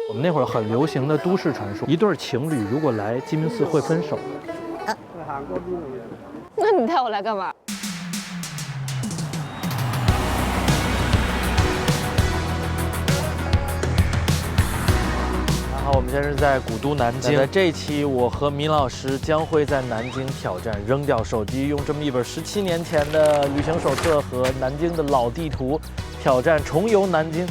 我们那会儿很流行的都市传说，一对情侣如果来鸡鸣寺会分手。那你带我来干嘛？好，我们现在是在古都南京。在这一期，我和米老师将会在南京挑战扔掉手机，用这么一本17年前的旅行手册和南京的老地图，挑战重游南京。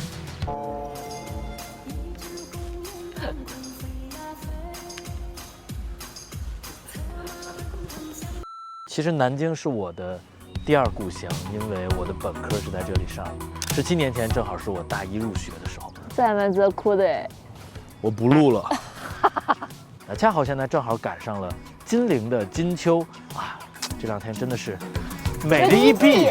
其实南京是我的第二故乡，因为我的本科是在这里上的。17年前正好是我大一入学的时候。在门子哭的哎。我不录了。恰好现在正好赶上了金陵的金秋啊，这两天真的是美的一碧。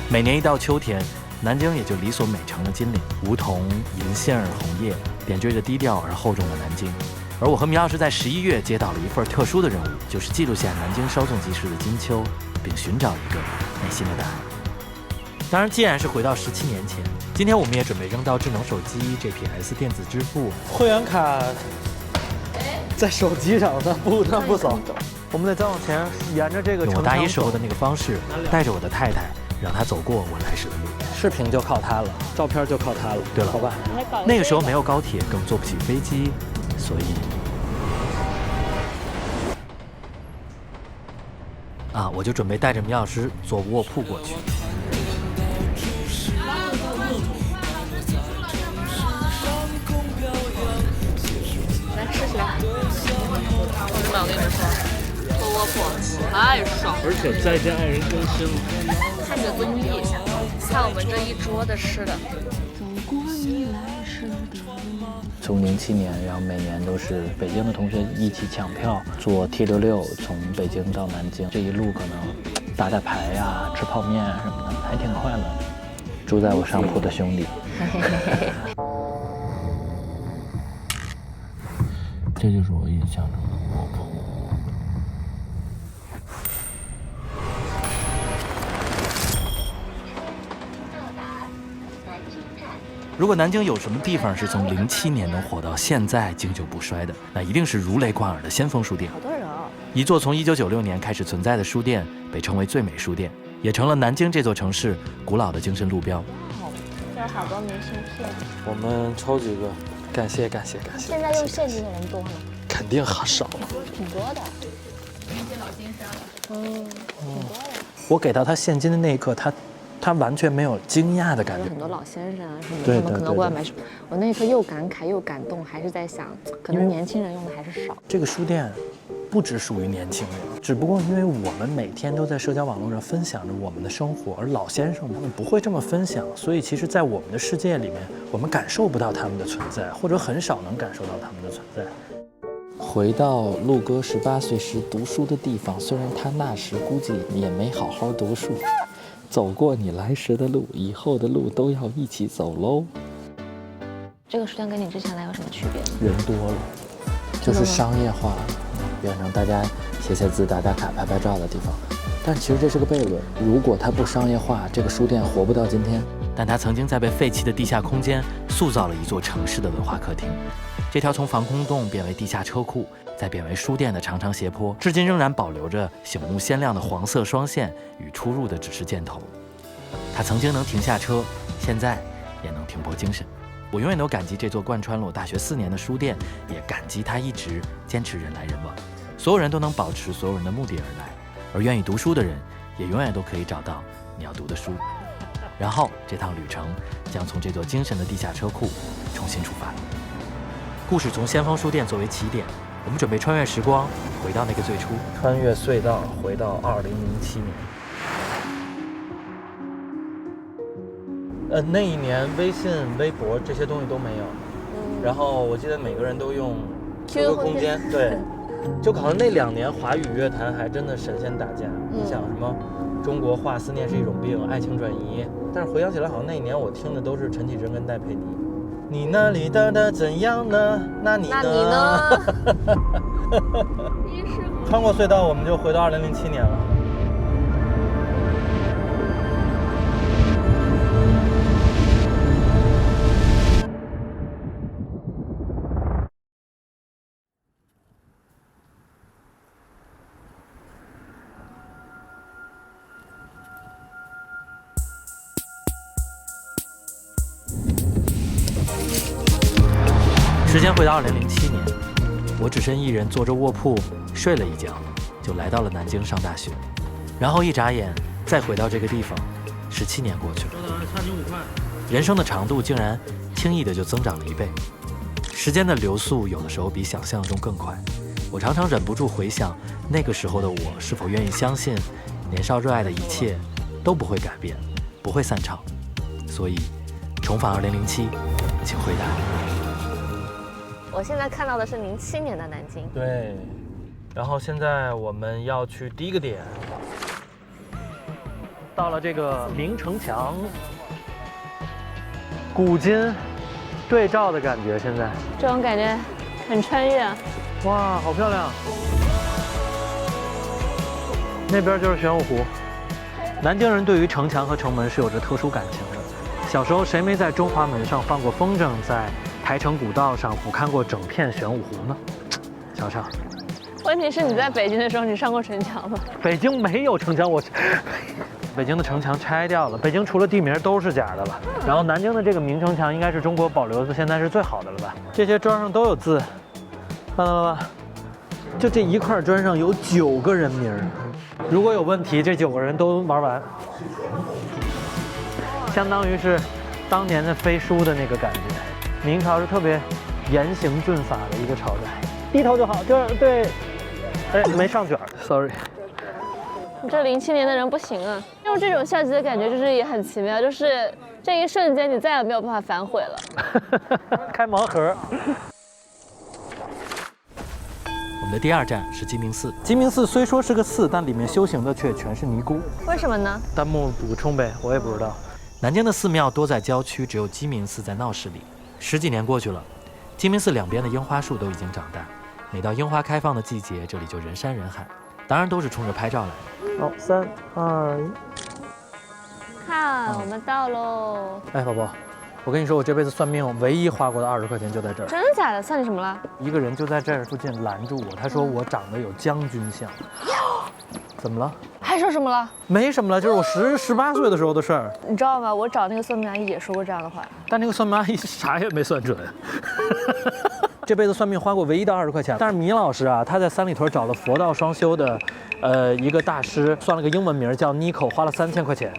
每年一到秋天，南京也就理所美成了金陵，梧桐、银杏、红叶，点缀着低调而厚重的南京。而我和米老师在11月接到了一份特殊的任务，就是记录下南京稍纵即逝的金秋，并寻找一个内心的答案。当然，既然是回到17年前，今天我们也准备扔到智能手机、GPS 电子支付、会员卡，在手机上，那不走。我们得再往前，沿着这个。用我大一时候的那个方式，带着我的太太，让她走过我来时的路。视频就靠它了，照片就靠它了。对了，好吧。那个时候没有高铁，更坐不起飞机，所以我就准备带着米老师坐卧铺过去。我跟你们说，坐卧铺太爽了，而且再见爱人更新了。看着综艺，看我们这一桌的吃的。从07年，然后每年都是北京的同学一起抢票坐 T66从北京到南京，这一路可能打打牌呀、吃泡面什么的，还挺快乐的。住在我上铺的兄弟。这就是我印象中的卧铺。如果南京有什么地方是从07年能火到现在经久不衰的，那一定是如雷贯耳的先锋书店。好多人哦！一座从1996年开始存在的书店，被称为最美书店，也成了南京这座城市古老的精神路标。这有好多明信片。我们抽几个，感谢。现在用现金的人多吗？肯定很少了，挺多的。那些老先生。挺多的。我给到他现金的那一刻，他完全没有惊讶的感觉。有很多老先生啊什么的，对他们可能过来买书。我那一刻又感慨又感动，还是在想，可能年轻人用的还是少。这个书店不只属于年轻人，只不过因为我们每天都在社交网络上分享着我们的生活，而老先生他们不会这么分享，所以其实，在我们的世界里面，我们感受不到他们的存在，或者很少能感受到他们的存在。回到陆哥18岁时读书的地方，虽然他那时估计也没好好读书。走过你来时的路，以后的路都要一起走喽。这个书店跟你之前来有什么区别？人多了，就是商业化了，变成大家写字、打打卡、拍拍照的地方。但其实这是个悖论，如果它不商业化，这个书店活不到今天。但它曾经在被废弃的地下空间塑造了一座城市的文化客厅。这条从防空洞变为地下车库，再变为书店的长长斜坡，至今仍然保留着醒目鲜亮的黄色双线与出入的指示箭头。它曾经能停下车，现在也能停泊精神。我永远都感激这座贯穿了我大学4年的书店，也感激它一直坚持人来人往，所有人都能保持所有人的目的而来，而愿意读书的人也永远都可以找到你要读的书。然后这趟旅程将从这座精神的地下车库重新出发。故事从先锋书店作为起点，我们准备穿越时光，回到那个最初，穿越隧道，回到2007年。那一年微信、微博这些东西都没有，然后我记得每个人都用 QQ 空间，对，就好像那2年华语乐坛还真的神仙打架。你想什么？中国话思念是一种病，爱情转移。但是回想起来，好像那一年我听的都是陈绮贞跟戴佩妮。你那里的怎样呢？那你呢？穿过隧道，我们就回到2007年了。时间回到2007年，我只身一人坐着卧铺睡了一觉，就来到了南京上大学。然后一眨眼，再回到这个地方，17年过去了。差你5块。人生的长度竟然轻易的就增长了1倍。时间的流速有的时候比想象中更快。我常常忍不住回想那个时候的我，是否愿意相信年少热爱的一切都不会改变，不会散场。所以，重返2007，请回答。我现在看到的是07年的南京。对，然后现在我们要去第一个点，到了这个明城墙，古今对照的感觉。现在这种感觉很穿越啊！哇，好漂亮！那边就是玄武湖。南京人对于城墙和城门是有着特殊感情的。小时候谁没在中华门上放过风筝，在台城古道上俯瞰过整片玄武湖呢？瞧瞧。问题是你在北京的时候，你上过城墙吗？北京没有城墙，北京的城墙拆掉了，北京除了地名都是假的了。然后南京的这个明城墙应该是中国保留的现在是最好的了吧？这些砖上都有字，看到了吧？就这一块砖上有9个人名，如果有问题，这9个人都玩完，相当于是当年的飞书的那个感觉。明朝是特别严刑峻法的一个朝代，低头就好，就是对。哎，没上卷 ，sorry。你这07年的人不行啊！用这种相机的感觉就是也很奇妙，就是这一瞬间你再也没有办法反悔了。开盲盒。我们的第2站是鸡鸣寺。鸡鸣寺虽说是个寺，但里面修行的却全是尼姑。为什么呢？弹幕补充呗，我也不知道。南京的寺庙多在郊区，只有鸡鸣寺在闹市里。10几年过去了，鸡鸣寺两边的樱花树都已经长大。每到樱花开放的季节，这里就人山人海，当然都是冲着拍照来的。好，3、2、1，看，我们到喽！哎，宝宝，我跟你说，我这辈子算命唯一花过的20块钱就在这儿。真的假的？算你什么了？一个人就在这儿附近拦住我，他说我长得有将军相。怎么了？还说什么了？没什么了，就是我18岁的时候的事儿。你知道吗？我找那个算命阿姨也说过这样的话，但那个算命阿姨啥也没算准。这辈子算命花过唯一的20块钱，但是米老师啊，他在三里屯找了佛道双修的，一个大师，算了个英文名叫 Nico， 花了3000块钱。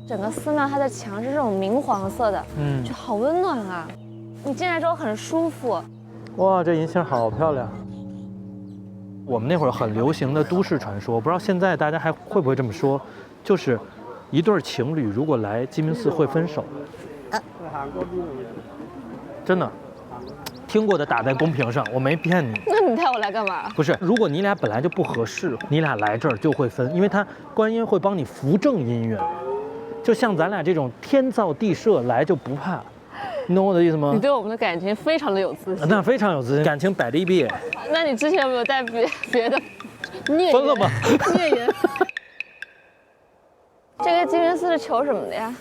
整个寺庙它的墙是这种明黄色的，就好温暖啊！你进来之后很舒服。哇，这银杏好漂亮。我们那会儿很流行的都市传说，不知道现在大家还会不会这么说，就是一对情侣如果来鸡鸣寺会分手。真的，听过的打在公屏上，我没骗你。那你带我来干嘛？不是，如果你俩本来就不合适，你俩来这儿就会分，因为他观音会帮你扶正姻缘。就像咱俩这种天造地设来就不怕，你懂我的意思吗？你对我们的感情非常的有自信。那非常有自信，感情百利弊。那你之前有没有带别的孽缘？分了吗？孽缘。这个鸡鸣寺是求什么的呀？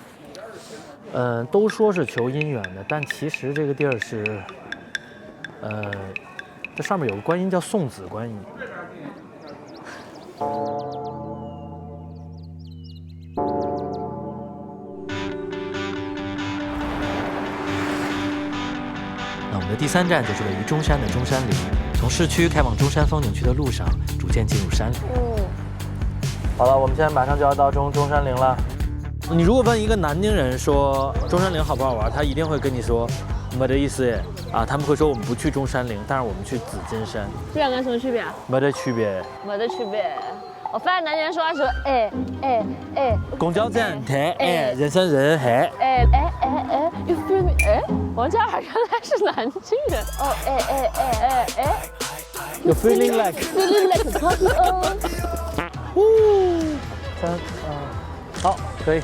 都说是求姻缘的，但其实这个地儿是，这上面有个观音叫送子观音。那我们的第3站就是位于中山的中山陵，从市区开往中山风景区的路上，逐渐进入山里。好了，我们现在马上就要到中山陵了。你如果问一个南京人说中山陵好不好玩，他一定会跟你说没得意思啊，他们会说我们不去中山陵，但是我们去紫金山。这两个有什么区别啊？没得区别。没得区别。我发现南京人说话说公交站台人山人海。you feel me？ 王嘉尔原来是南京人。You feeling like party on？ 3、2，好，可以。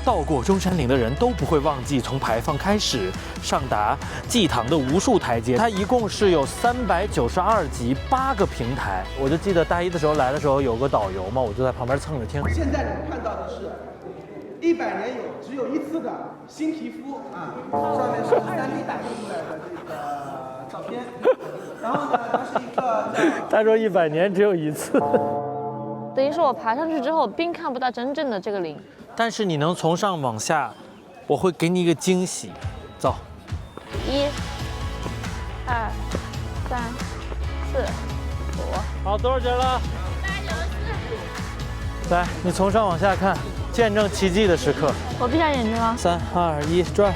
到过中山陵的人都不会忘记从牌坊开始上达祭堂的无数台阶，它一共是有392级，8个平台。我就记得大一的时候来的时候有个导游嘛，我就在旁边蹭着听。现在你们看到的是100年只有一次的新皮肤啊，上面是3D 打印出来的这个照片，然后呢，它是一个他说100年只有一次。等于是我爬上去之后，并看不到真正的这个陵。但是你能从上往下，我会给你一个惊喜。走，1、2、3、4、5。好，多少节了？194。来，你从上往下看，见证奇迹的时刻。我闭上眼睛了。3、2、1，转。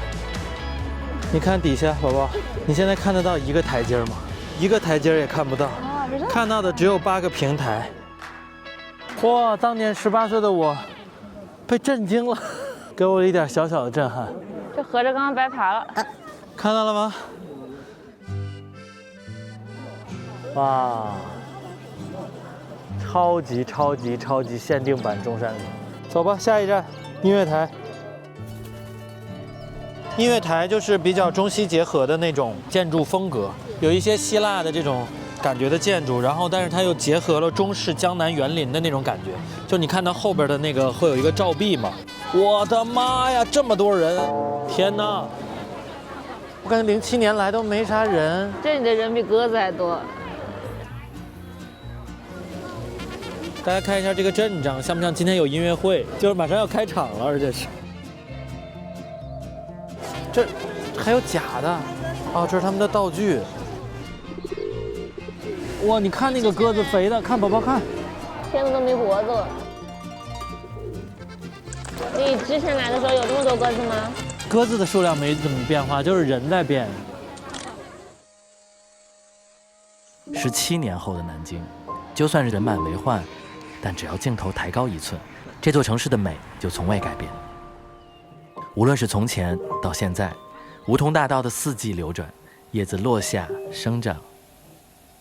你看底下，宝宝，你现在看得到一个台阶吗？一个台阶也看不到，看到的只有8个平台。哇，当年18岁的我被震惊了，给我一点小小的震撼。就合着刚刚白爬了。看到了吗？哇，超级限定版中山陵。走吧，下一站音乐台。音乐台就是比较中西结合的那种建筑风格，有一些希腊的这种感觉的建筑，然后但是它又结合了中式江南园林的那种感觉。就你看到后边的那个会有一个照壁嘛？我的妈呀，这么多人！天哪！我感觉07年来都没啥人。这里的人比鸽子还多。大家看一下这个阵仗，像不像今天有音乐会？就是马上要开场了，而且是。这还有假的，哦，这是他们的道具。哇，你看那个鸽子肥的，看宝宝看，天都没脖子了。你之前来的时候有这么多鸽子吗？鸽子的数量没怎么变化，就是人在变。17年后的南京，就算是人满为患，但只要镜头抬高1寸，这座城市的美就从未改变。无论是从前到现在，梧桐大道的4季流转，叶子落下生长，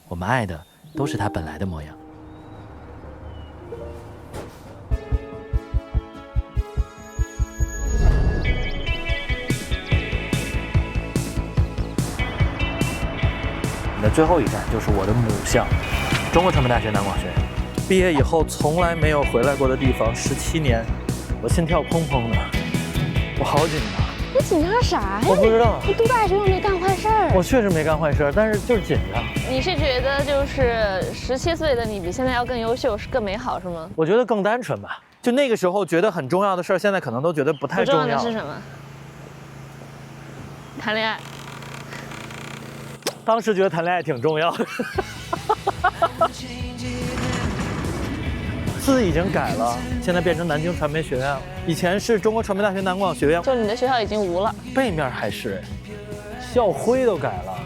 我们爱的都是它本来的模样。我们的最后一站就是我的母校，中国传媒大学南广学院。毕业以后从来没有回来过的地方，17年，我心跳砰砰的。我好紧张，你紧张啥呀？我不知道，你读大学又没干坏事儿。我确实没干坏事，但是就是紧张。你是觉得就是17岁的你比现在要更优秀，是更美好是吗？我觉得更单纯吧，就那个时候觉得很重要的事儿，现在可能都觉得不太重要。不重要的是什么？谈恋爱。当时觉得谈恋爱挺重要的。字已经改了，现在变成南京传媒学院了。以前是中国传媒大学南广学院，就你的学校已经无了，背面还是，校徽都改了。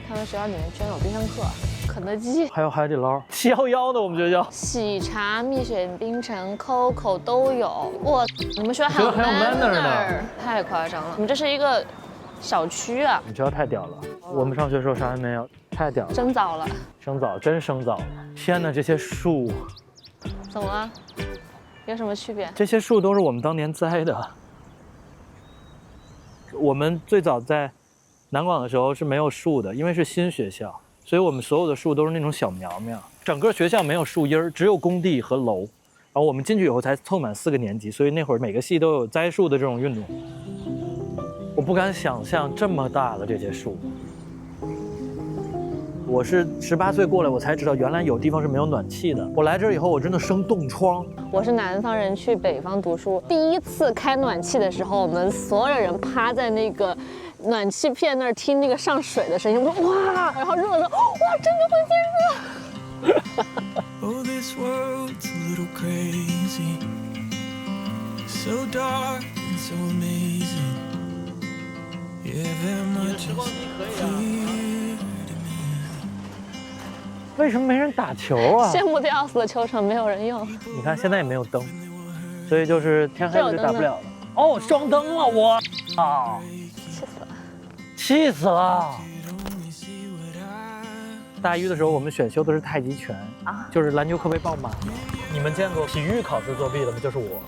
他们学校里面居然有必胜客、肯德基，还有海底捞、711的我们学校，喜茶、蜜雪冰城、COCO 都有。哇，你们学校还有 Manner 呢，太夸张了。你们这是一个小区啊！你们学校太屌了，我们上学的时候啥也没有，太屌了。真早了，生早，真生早了。天哪，这些树。怎么了？有什么区别？这些树都是我们当年栽的。我们最早在南广的时候是没有树的，因为是新学校，所以我们所有的树都是那种小苗苗。整个学校没有树荫，只有工地和楼。然后我们进去以后才凑满4个年级，所以那会儿每个系都有栽树的这种运动。我不敢想象这么大的这些树。我是18岁过来，我才知道原来有地方是没有暖气的。我来这儿以后，我真的生冻疮。我是南方人去北方读书，第一次开暖气的时候，我们所有人趴在那个暖气片那儿听那个上水的声音，我说哇，然后热的时候，哇，真的会变热。Oh, this world's a little crazy, so dark and so amazing. Yeah, that much is clear. 为什么没人打球啊？羡慕的要死的球场没有人用。你看现在也没有灯，所以就是天黑了就打不了了。哦，双灯了，我啊，气死了，气死了！大一的时候我们选修的是太极拳啊，就是篮球课被爆满了。你们见过体育考试作弊的吗？就是我。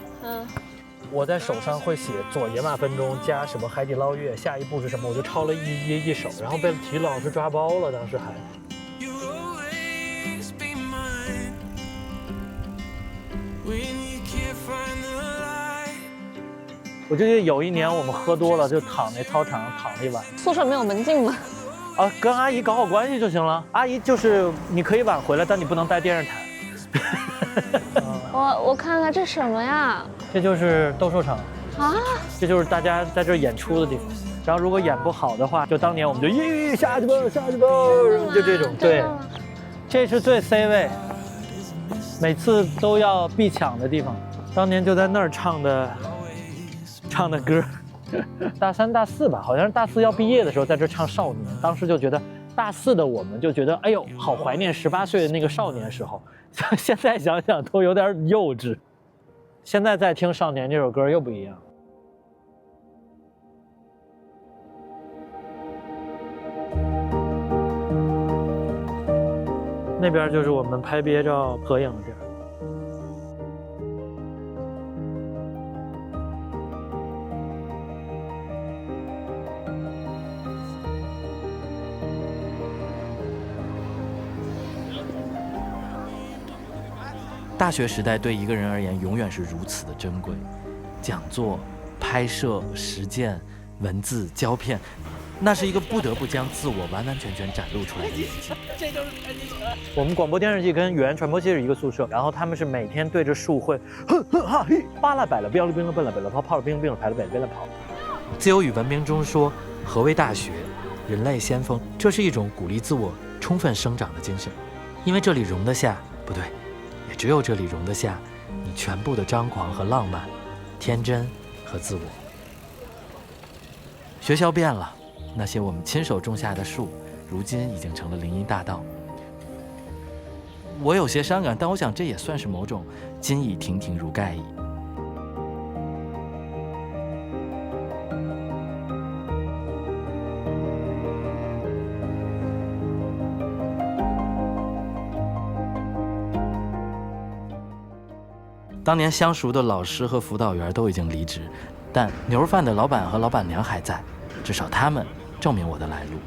我在手上会写左野马分钟加什么海底捞月，下一步是什么，我就抄了一手，然后被体育老师抓包了，当时还。我就记得有一年我们喝多了，就躺那操场躺了一晚。宿舍没有门禁吗？啊，跟阿姨搞好关系就行了。阿姨就是你可以晚回来，但你不能带电视台。我看看这什么呀？这就是斗兽场啊，这就是大家在这演出的地方。然后如果演不好的话，就当年我们就下去吧，下去吧，就这种。对，这是最 C 位，每次都要必抢的地方。当年就在那儿唱的歌。大3、大4吧，好像是大4要毕业的时候，在这唱《少年》。当时就觉得大4的我们就觉得，哎呦，好怀念18岁的那个少年时候。现在想想都有点幼稚。现在再听《少年》这首歌又不一样。那边就是我们拍毕业照合影的地儿。大学时代对一个人而言永远是如此的珍贵，讲座、拍摄、实践、文字、胶片，那是一个不得不将自我完完全全展露出来的年纪。我们广播电视系跟语言传播系是一个宿舍，然后他们是每天对着树会哼哼哈嘿，巴拉摆了标了兵了奔了北了跑，炮了兵了兵了排了北了奔了跑。自由与文明中说，何为大学？人类先锋，这是一种鼓励自我充分生长的精神，因为这里容得下，不对。也只有这里容得下你全部的张狂和浪漫，天真和自我。学校变了，那些我们亲手种下的树，如今已经成了林荫大道。我有些伤感，但我想这也算是某种今已亭亭如盖矣。当年相熟的老师和辅导员都已经离职，但牛肉饭的老板和老板娘还在，至少他们证明我的来路。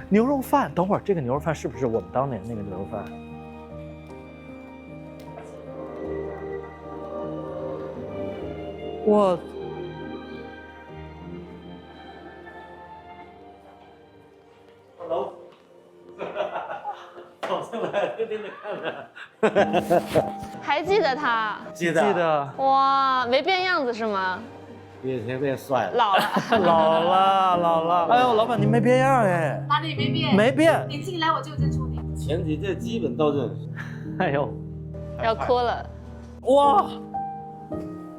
牛肉饭，等会儿这个牛肉饭是不是我们当年那个牛肉饭？我，Hello， 跑进来天天的看着。还记得他？记得。哇，没变样子是吗？比以前变帅了。老了。哎呦，老板您没变样哎。哪里没变？没变。你进来我就认出你。前几届基本都认识。哎呦，要哭了。哇！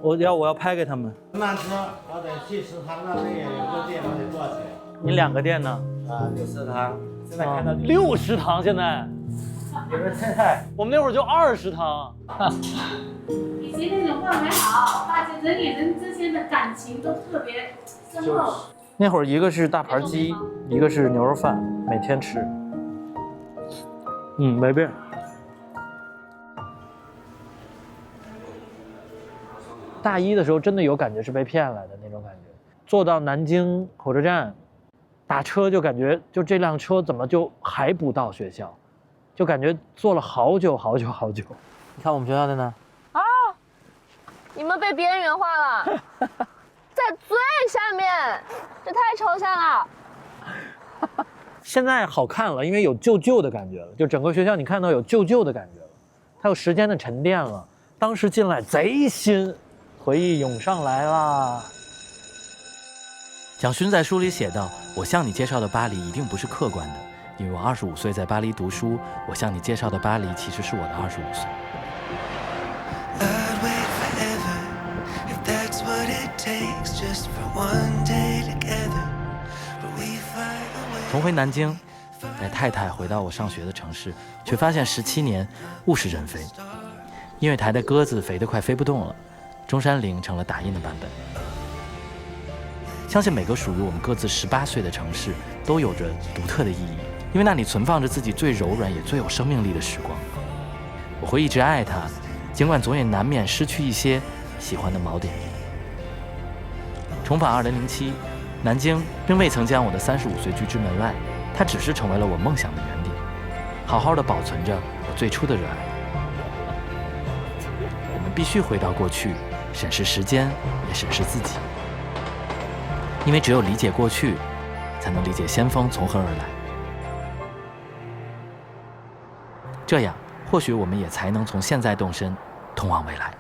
我要拍给他们。慢车，我得去食堂那里有个店，我得多少钱？你2个店呢？六食堂。现在看到6食堂现在。你们现在，我们那会儿就20堂。以前那种话还好，大家人与人之间的感情都特别深厚。那会儿一个是大盘鸡，一个是牛肉饭，每天吃。没变。大一的时候真的有感觉是被骗来的那种感觉，坐到南京火车站，打车就感觉就这辆车怎么就还不到学校，就感觉坐了好久。你看我们学校在哪？啊！你们被边缘化了，在最下面，这太抽象了。现在好看了，因为有旧的感觉了，就整个学校你看到有旧的感觉了，它有时间的沉淀了。当时进来贼新，回忆涌上来啦。蒋勋在书里写道：“我向你介绍的巴黎一定不是客观的，因为我25岁在巴黎读书，我向你介绍的巴黎其实是我的25岁。”重回南京，带太太回到我上学的城市，却发现17年物是人非。音乐台的鸽子肥得快飞不动了，中山陵成了打印的版本。相信每个属于我们各自18岁的城市都有着独特的意义，因为那里存放着自己最柔软也最有生命力的时光。我会一直爱它，尽管总也难免失去一些喜欢的锚点。重返2007，南京并未曾将我的35岁拒之门外，它只是成为了我梦想的原点，好好的保存着我最初的热爱。我们必须回到过去，审视时间，也审视自己，因为只有理解过去，才能理解先锋从何而来。这样，或许我们也才能从现在动身，通往未来。